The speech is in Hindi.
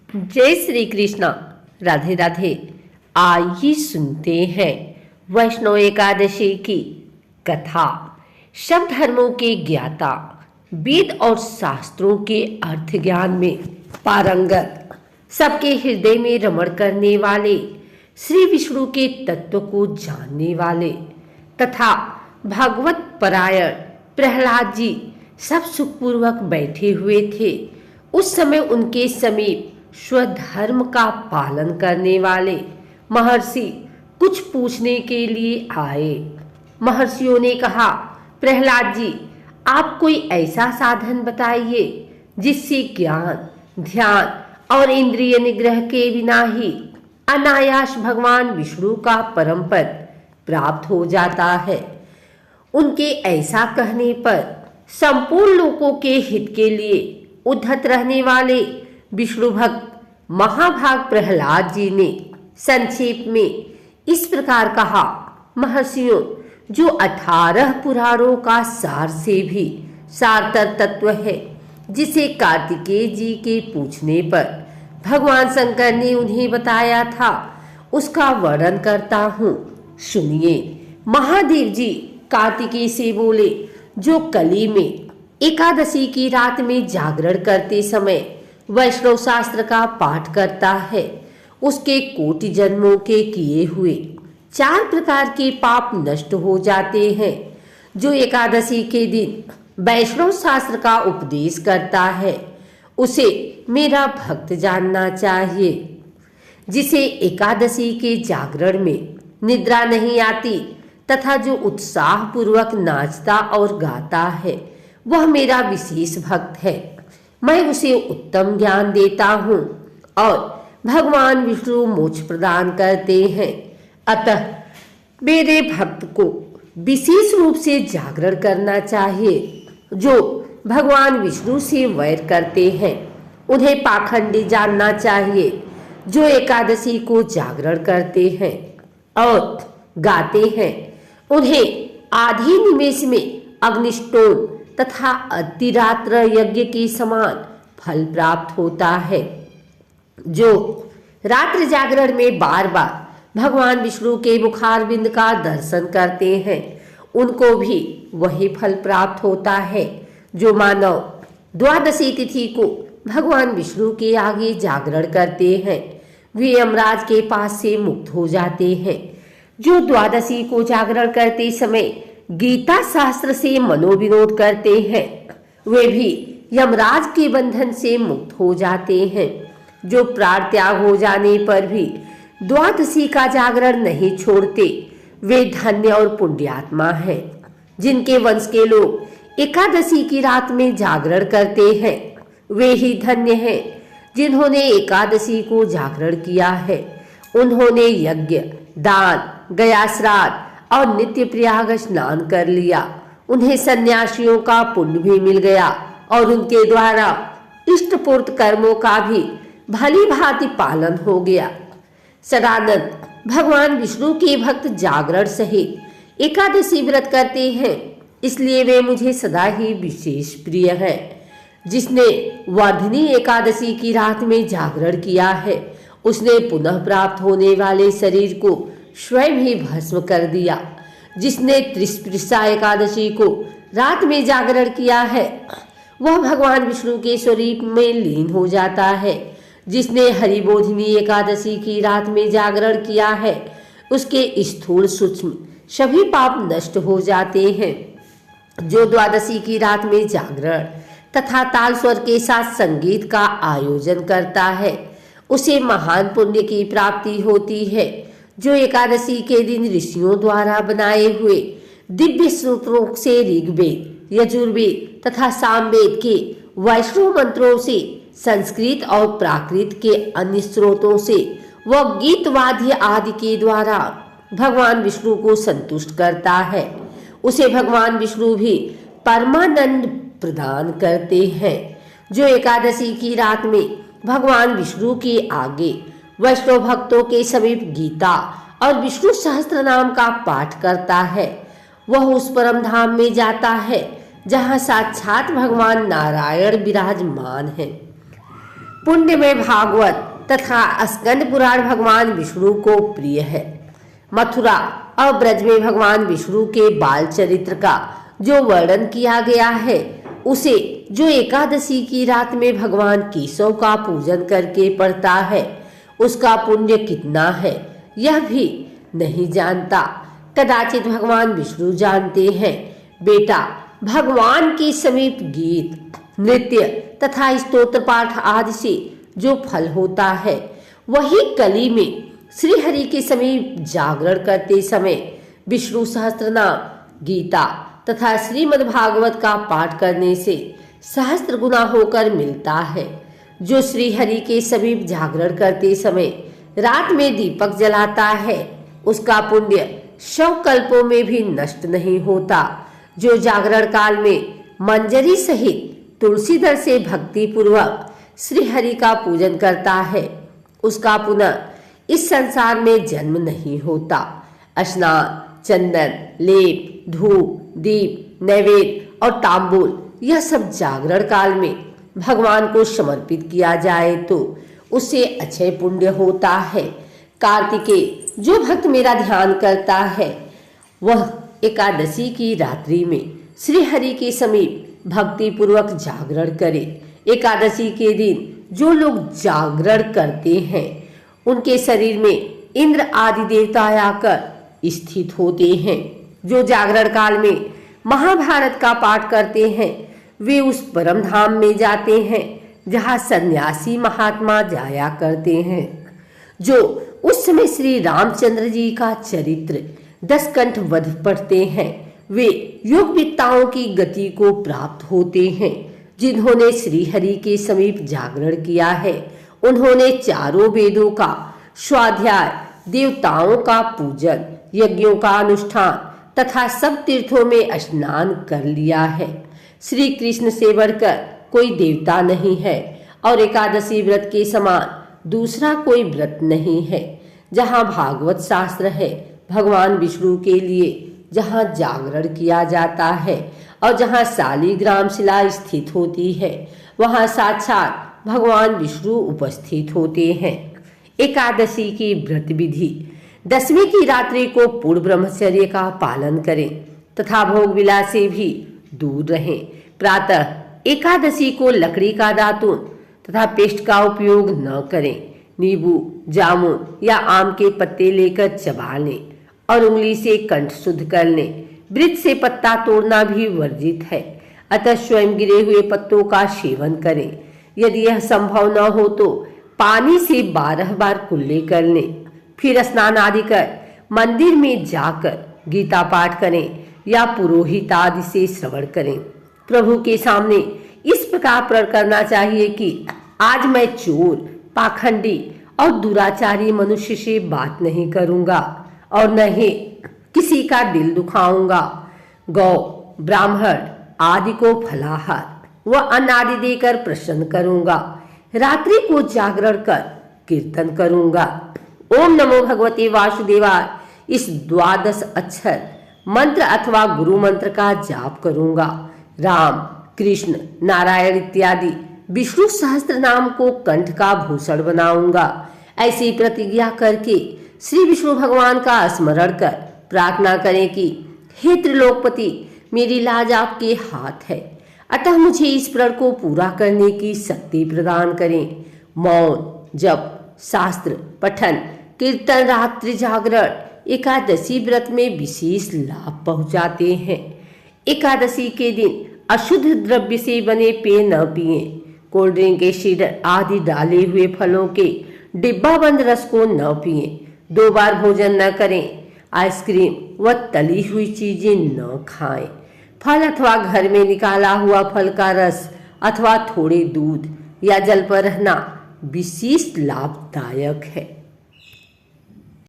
जय श्री कृष्ण। राधे राधे। आइए सुनते हैं वैष्णव एकादशी की कथा। सब धर्मों के ज्ञाता, वेद और शास्त्रों के अर्थ ज्ञान में पारंगत, सबके हृदय में रमण करने वाले, श्री विष्णु के तत्व को जानने वाले तथा भगवत परायण प्रहलाद जी सब सुखपूर्वक बैठे हुए थे। उस समय उनके समीप स्वधर्म का पालन करने वाले महर्षि कुछ पूछने के लिए आए। महर्षियों ने कहा, प्रहलाद जी, आप कोई ऐसा साधन बताइए जिससे ज्ञान, ध्यान और इंद्रिय निग्रह के बिना ही अनायास भगवान विष्णु का परम पद प्राप्त हो जाता है। उनके ऐसा कहने पर संपूर्ण लोगों के हित के लिए उद्धत रहने वाले विष्णु भक्त महाभाग प्रहलाद जी ने संक्षेप में इस प्रकार कहा, महर्षियों, जो 18 पुराणों का सार से भी सारतर तत्व है, जिसे कार्तिकेय जी के पूछने पर भगवान शंकर ने उन्हें बताया था, उसका वर्णन करता हूँ, सुनिए। महादेव जी कार्तिकेय से बोले, जो कली में एकादशी की रात में जागरण करते समय वैष्णव शास्त्र का पाठ करता है, उसके कोटि जन्मों के किए हुए 4 प्रकार के पाप नष्ट हो जाते हैं। जो एकादशी के दिन वैष्णव शास्त्र का उपदेश करता है, उसे मेरा भक्त जानना चाहिए। जिसे एकादशी के जागरण में निद्रा नहीं आती तथा जो उत्साह पूर्वक नाचता और गाता है, वह मेरा विशेष भक्त है। मैं उसे उत्तम ज्ञान देता हूँ और भगवान विष्णु मोक्ष प्रदान करते हैं। अतः मेरे भक्त को विशेष रूप से जागरण करना चाहिए। जो भगवान विष्णु से वैर करते हैं, उन्हें पाखंडी जानना चाहिए। जो एकादशी को जागरण करते हैं और गाते हैं, उन्हें आधे निमेष में अग्निष्टोम तथा अतिरात्र यज्ञ के समान फल प्राप्त होता है। जो रात्रि जागरण में बार बार भगवान विष्णु के मुखारविंद का दर्शन करते हैं, उनको भी वही फल प्राप्त होता है। जो मानव द्वादशी तिथि को भगवान विष्णु के आगे जागरण करते हैं, वे यमराज के पास से मुक्त हो जाते हैं। जो द्वादशी को जागरण करते समय गीता शास्त्र से मनोविनोद करते हैं, वे भी यमराज के बंधन से मुक्त हो जाते हैं। जो प्राण त्याग हो जाने पर भी द्वादशी का जागरण नहीं छोड़ते, वे धन्य और पुण्यात्मा हैं। जिनके वंश के लोग एकादशी की रात में जागरण करते हैं, वे ही धन्य हैं। जिन्होंने एकादशी को जागरण किया है, उन्होंने यज्ञ, दान, गया श्राद्ध और नित्य प्रयाग स्नान कर लिया। उन्हें सन्यासियों का पुण्य भी मिल गया और उनके द्वारा इष्टपूर्त कर्मों का भी भली भांति पालन हो गया। सदानंद भगवान विष्णु के भक्त जागरण सहित एकादशी व्रत करते हैं, इसलिए वे मुझे सदा ही विशेष प्रिय हैं। जिसने वर्धनी एकादशी की रात में जागरण किया है, उसने पुनः प्राप्त होने वाले शरीर को स्वयं ही भस्म कर दिया। जिसने त्रिस्पृशा एकादशी को रात में जागरण किया है, वह भगवान विष्णु के स्वरूप में लीन हो जाता है। जिसने हरिबोधिनी एकादशी की रात में जागरण किया है, उसके स्थूल सूक्ष्म सभी पाप नष्ट हो जाते हैं। जो द्वादशी की रात में जागरण तथा ताल स्वर के साथ संगीत का आयोजन करता है, उसे महान पुण्य की प्राप्ति होती है। जो एकादशी के दिन ऋषियों द्वारा बनाए हुए दिव्य सूत्रों से ऋग्वेद, यजुर्वेद तथा सामवेद के वैष्णव मंत्रों से, संस्कृत और प्राकृत के अन्य स्रोतों से व गीत वाद्य आदि के द्वारा भगवान विष्णु को संतुष्ट करता है, उसे भगवान विष्णु भी परमानंद प्रदान करते हैं। जो एकादशी की रात में भगवान विष्णु के आगे वैष्णव भक्तों के समीप गीता और विष्णु सहस्त्र नाम का पाठ करता है, वह उस परम धाम में जाता है जहाँ साक्षात भगवान नारायण विराजमान है। पुण्यमय भागवत तथा स्कंद पुराण भगवान विष्णु को प्रिय है। मथुरा और ब्रज में भगवान विष्णु के बाल चरित्र का जो वर्णन किया गया है, उसे जो एकादशी की रात में भगवान केशव का पूजन करके पढ़ता है, उसका पुण्य कितना है यह भी नहीं जानता। कदाचित भगवान विष्णु जानते हैं। बेटा, भगवान के समीप गीत, नृत्य तथा स्तोत्र पाठ आदि से जो फल होता है, वही कली में श्री हरि के समीप जागरण करते समय विष्णु सहस्त्रनाम, गीता तथा श्रीमद् भागवत का पाठ करने से सहस्त्र गुना होकर मिलता है। जो श्री हरि के समीप जागरण करते समय रात में दीपक जलाता है, उसका पुण्य 100 कल्पों में भी नष्ट नहीं होता। जो जागरण काल में मंजरी सहित तुलसी दल से भक्ति पूर्वक श्री हरि का पूजन करता है, उसका पुनः इस संसार में जन्म नहीं होता। स्नान, चंदन, लेप, धूप, दीप, नैवेद्य और तांबूल, यह सब जागरण काल में भगवान को समर्पित किया जाए तो उससे अक्षय पुण्य होता है। कार्तिकेय, जो भक्त मेरा ध्यान करता है, वह एकादशी की रात्रि में श्री हरि के समीप भक्ति पूर्वक जागरण करे। एकादशी के दिन जो लोग जागरण करते हैं, उनके शरीर में इंद्र आदि देवता आकर स्थित होते हैं। जो जागरण काल में महाभारत का पाठ करते हैं, वे उस परम धाम में जाते हैं जहाँ सन्यासी महात्मा जाया करते हैं। जो उस समय श्री रामचंद्र जी का चरित्र 10 कंठ वध पढ़ते हैं, वे योगविद्ताओं की गति को प्राप्त होते हैं। जिन्होंने श्री हरि के समीप जागरण किया है, उन्होंने चारों वेदों का स्वाध्याय, देवताओं का पूजन, यज्ञों का अनुष्ठान तथा सब तीर्थों में स्नान कर लिया है। श्री कृष्ण से बढ़कर कोई देवता नहीं है और एकादशी व्रत के समान दूसरा कोई व्रत नहीं है। जहाँ भागवत शास्त्र है, भगवान विष्णु के लिए जहाँ जागरण किया जाता है और जहाँ शालिग्राम शिला स्थित होती है, वहाँ साक्षात भगवान विष्णु उपस्थित होते हैं। एकादशी की व्रत विधि: दसवीं की रात्रि को पूर्ण ब्रह्मचर्य का पालन करें तथा भोग विलास से भी दूर रहें। प्रातः एकादशी को लकड़ी का दातुन तथा पेस्ट का उपयोग न करें। नींबू, जामुन या आम के पत्ते लेकर चबा लें और उंगली से कंठ शुद्ध कर लें। वृक्ष से पत्ता तोड़ना भी वर्जित है, अतः स्वयं गिरे हुए पत्तों का सेवन करें। यदि यह संभव न हो तो पानी से 12 बार कुल्ले कर लें। फिर स्नान आदि कर मंदिर में जाकर गीता पाठ करें या पुरोहित आदि से श्रवण करें। प्रभु के सामने इस प्रकार प्रण करना चाहिए कि आज मैं चोर, पाखंडी और दुराचारी मनुष्य से बात नहीं करूंगा और न ही किसी का दिल दुखाऊंगा। गौ, ब्राह्मण आदि को फलाहार व अन्न आदि देकर प्रसन्न करूंगा। रात्रि को जागरण कर कीर्तन करूंगा। ओम नमो भगवते वासुदेवाय इस 12 अक्षर मंत्र अथवा गुरु मंत्र का जाप करूंगा। राम, कृष्ण, नारायण इत्यादि विष्णु सहस्त्र नाम को कंठ का भूषण बनाऊंगा। ऐसी प्रतिज्ञा करके श्री विष्णु भगवान का स्मरण कर प्रार्थना करें कि हे त्रिलोकपति, मेरी लाज आपके हाथ है, अतः मुझे इस प्रण को पूरा करने की शक्ति प्रदान करें। मौन, जप, शास्त्र पठन, कीर्तन, रात्रि जागरण एकादशी व्रत में विशेष लाभ पहुंचाते हैं। एकादशी के दिन अशुद्ध द्रव्य से बने पेय न पिए। कोल्ड ड्रिंक, एसिड आदि डाले हुए फलों के डिब्बाबंद रस को न पिए। 2 बार भोजन न करें। आइसक्रीम व तली हुई चीजें न खाएं। फल अथवा घर में निकाला हुआ फल का रस अथवा थोड़े दूध या जल पर रहना विशेष लाभदायक है।